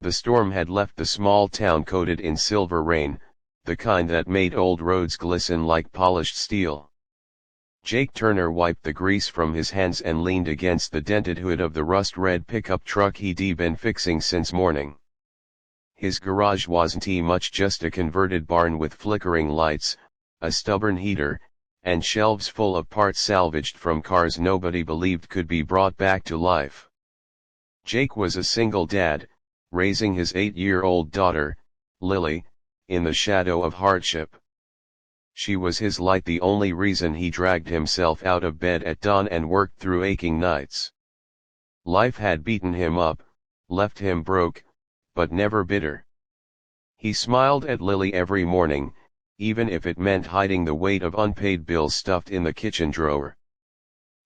The storm had left the small town coated in silver rain, the kind that made old roads glisten like polished steel. Jake Turner wiped the grease from his hands and leaned against the dented hood of the rust-red pickup truck he'd been fixing since morning. His garage wasn't much, just a converted barn with flickering lights, a stubborn heater, and shelves full of parts salvaged from cars nobody believed could be brought back to life. Jake was a single dad, raising his 8-year-old daughter, Lily, in the shadow of hardship. She was his light, the only reason he dragged himself out of bed at dawn and worked through aching nights. Life had beaten him up, left him broke, but never bitter. He smiled at Lily every morning, even if it meant hiding the weight of unpaid bills stuffed in the kitchen drawer.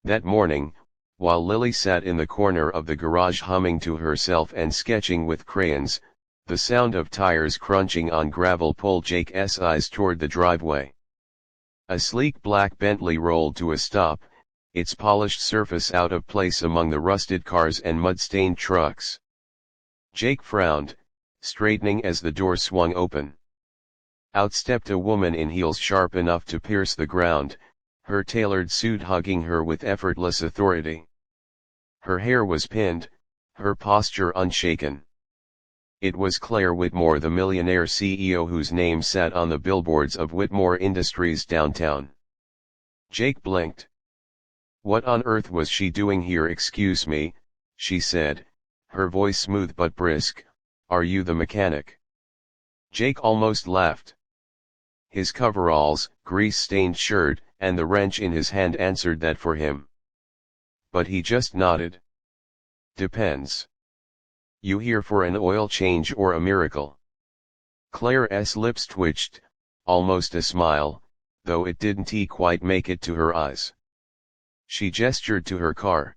That morning, while Lily sat in the corner of the garage humming to herself and sketching with crayons, the sound of tires crunching on gravel pulled Jake's eyes toward the driveway. A sleek black Bentley rolled to a stop, its polished surface out of place among the rusted cars and mud-stained trucks. Jake frowned, straightening as the door swung open. Out stepped a woman in heels sharp enough to pierce the ground, her tailored suit hugging her with effortless authority. Her hair was pinned, her posture unshaken. It was Claire Whitmore, the Millionaire CEO whose name sat on the billboards of Whitmore Industries downtown. Jake blinked. What on earth was she doing here? Excuse me, she said, her voice smooth but brisk, are you the mechanic? Jake almost laughed. His coveralls, grease-stained shirt, and the wrench in his hand answered that for him. But he just nodded. Depends. You here for an oil change or a miracle? Claire's lips twitched, almost a smile, though it didn't quite make it to her eyes. She gestured to her car.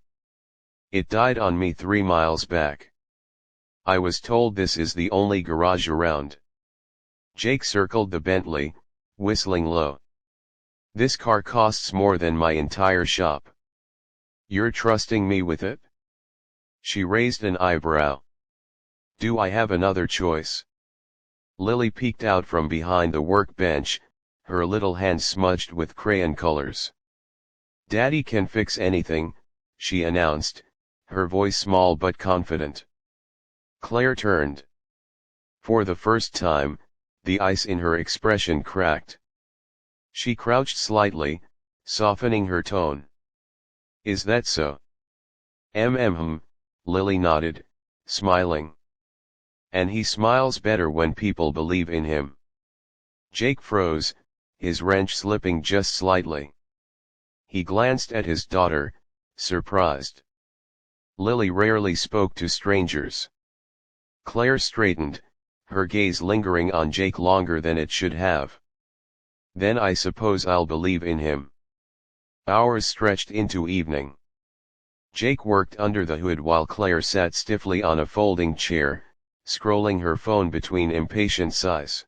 It died on me 3 miles back. I was told this is the only garage around. Jake circled the Bentley, whistling low. This car costs more than my entire shop. You're trusting me with it? She raised an eyebrow. Do I have another choice? Lily peeked out from behind the workbench, her little hands smudged with crayon colors. Daddy can fix anything, she announced, her voice small but confident. Claire turned. For the first time, the ice in her expression cracked. She crouched slightly, softening her tone. Is that so? Lily nodded, smiling. And he smiles better when people believe in him. Jake froze, his wrench slipping just slightly. He glanced at his daughter, surprised. Lily rarely spoke to strangers. Claire straightened, her gaze lingering on Jake longer than it should have. Then I suppose I'll believe in him. Hours stretched into evening. Jake worked under the hood while Claire sat stiffly on a folding chair, scrolling her phone between impatient sighs.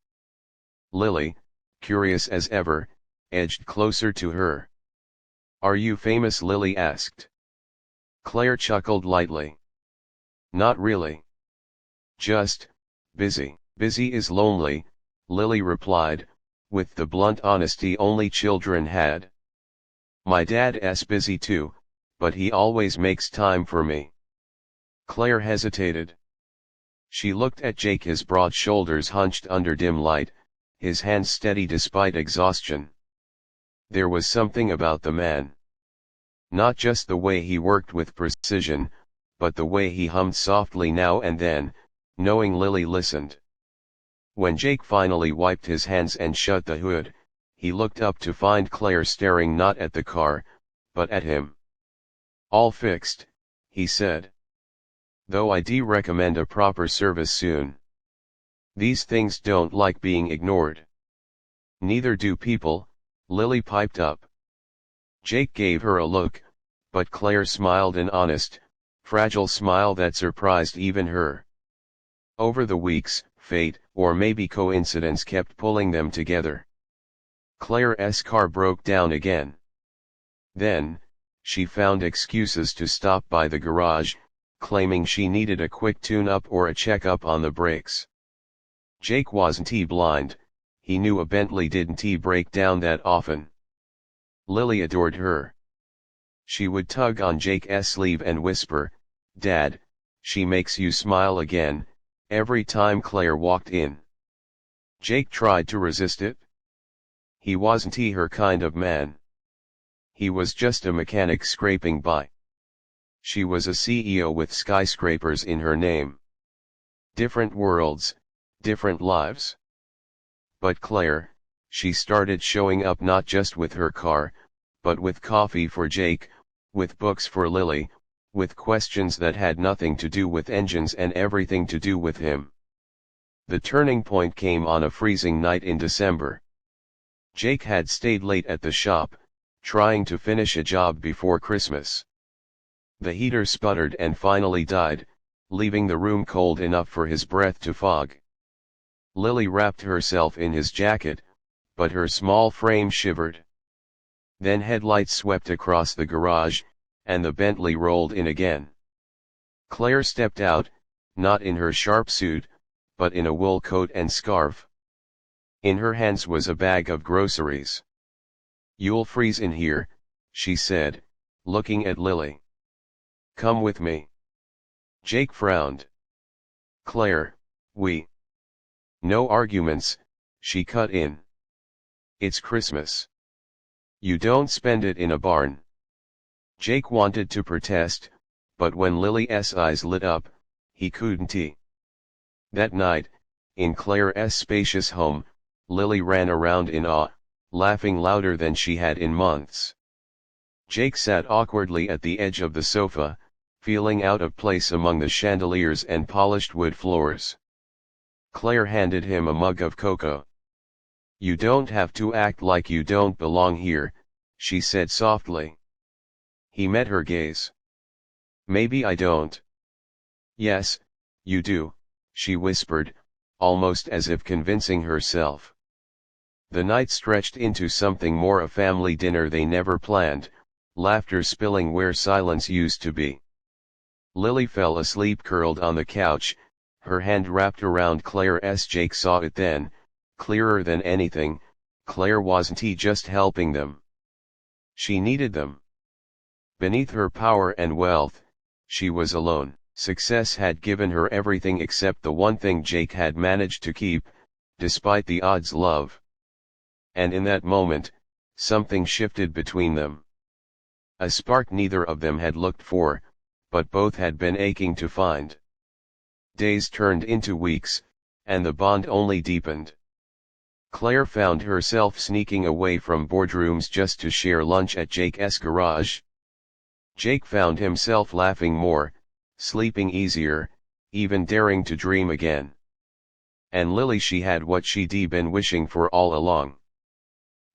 Lily, curious as ever, edged closer to her. Are you famous? Lily asked. Claire chuckled lightly. Not really. Just, busy. Busy is lonely, Lily replied, with the blunt honesty only children had. My dad's busy too, but he always makes time for me. Claire hesitated. She looked at Jake, his broad shoulders hunched under dim light, his hands steady despite exhaustion. There was something about the man. Not just the way he worked with precision, but the way he hummed softly now and then, knowing Lily listened. When Jake finally wiped his hands and shut the hood, he looked up to find Claire staring not at the car, but at him. All fixed, he said. Though I'd recommend a proper service soon. These things don't like being ignored. Neither do people, Lily piped up. Jake gave her a look, but Claire smiled an honest, fragile smile that surprised even her. Over the weeks, fate, or maybe coincidence, kept pulling them together. Claire's car broke down again. Then, she found excuses to stop by the garage, claiming she needed a quick tune-up or a check-up on the brakes. Jake wasn't blind, he knew a Bentley didn't break down that often. Lily adored her. She would tug on Jake's sleeve and whisper, "Dad, she makes you smile again," every time Claire walked in. Jake tried to resist it. He wasn't her kind of man. He was just a mechanic scraping by. She was a CEO with skyscrapers in her name. Different worlds, different lives. But Claire, she started showing up not just with her car, but with coffee for Jake, with books for Lily, with questions that had nothing to do with engines and everything to do with him. The turning point came on a freezing night in December. Jake had stayed late at the shop, trying to finish a job before Christmas. The heater sputtered and finally died, leaving the room cold enough for his breath to fog. Lily wrapped herself in his jacket, but her small frame shivered. Then headlights swept across the garage, and the Bentley rolled in again. Claire stepped out, not in her sharp suit, but in a wool coat and scarf. In her hands was a bag of groceries. "You'll freeze in here," she said, looking at Lily. "Come with me." Jake frowned. "Claire, No arguments," she cut in. "It's Christmas. You don't spend it in a barn." Jake wanted to protest, but when Lily's eyes lit up, he couldn't. That night, in Claire's spacious home, Lily ran around in awe, laughing louder than she had in months. Jake sat awkwardly at the edge of the sofa, feeling out of place among the chandeliers and polished wood floors. Claire handed him a mug of cocoa. "You don't have to act like you don't belong here," she said softly. He met her gaze. "Maybe I don't." "Yes, you do," she whispered, almost as if convincing herself. The night stretched into something more, a family dinner they never planned, laughter spilling where silence used to be. Lily fell asleep curled on the couch, her hand wrapped around Claire's. Jake saw it then, clearer than anything. Claire wasn't just helping them. She needed them. Beneath her power and wealth, she was alone. Success had given her everything except the one thing Jake had managed to keep, despite the odds: love. And in that moment, something shifted between them. A spark neither of them had looked for, but both had been aching to find. Days turned into weeks, and the bond only deepened. Claire found herself sneaking away from boardrooms just to share lunch at Jake's garage. Jake found himself laughing more, sleeping easier, even daring to dream again. And Lily, she had what she'd been wishing for all along.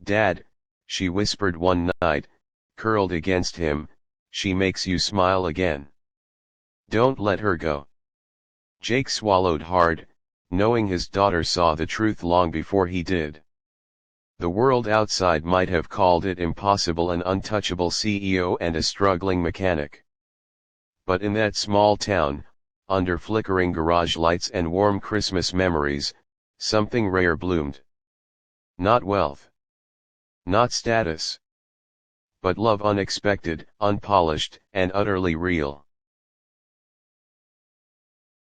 "Dad," she whispered one night, curled against him, "she makes you smile again. Don't let her go." Jake swallowed hard, knowing his daughter saw the truth long before he did. The world outside might have called it impossible, an untouchable CEO and a struggling mechanic. But in that small town, under flickering garage lights and warm Christmas memories, something rare bloomed. Not wealth. Not status. But love, unexpected, unpolished, and utterly real.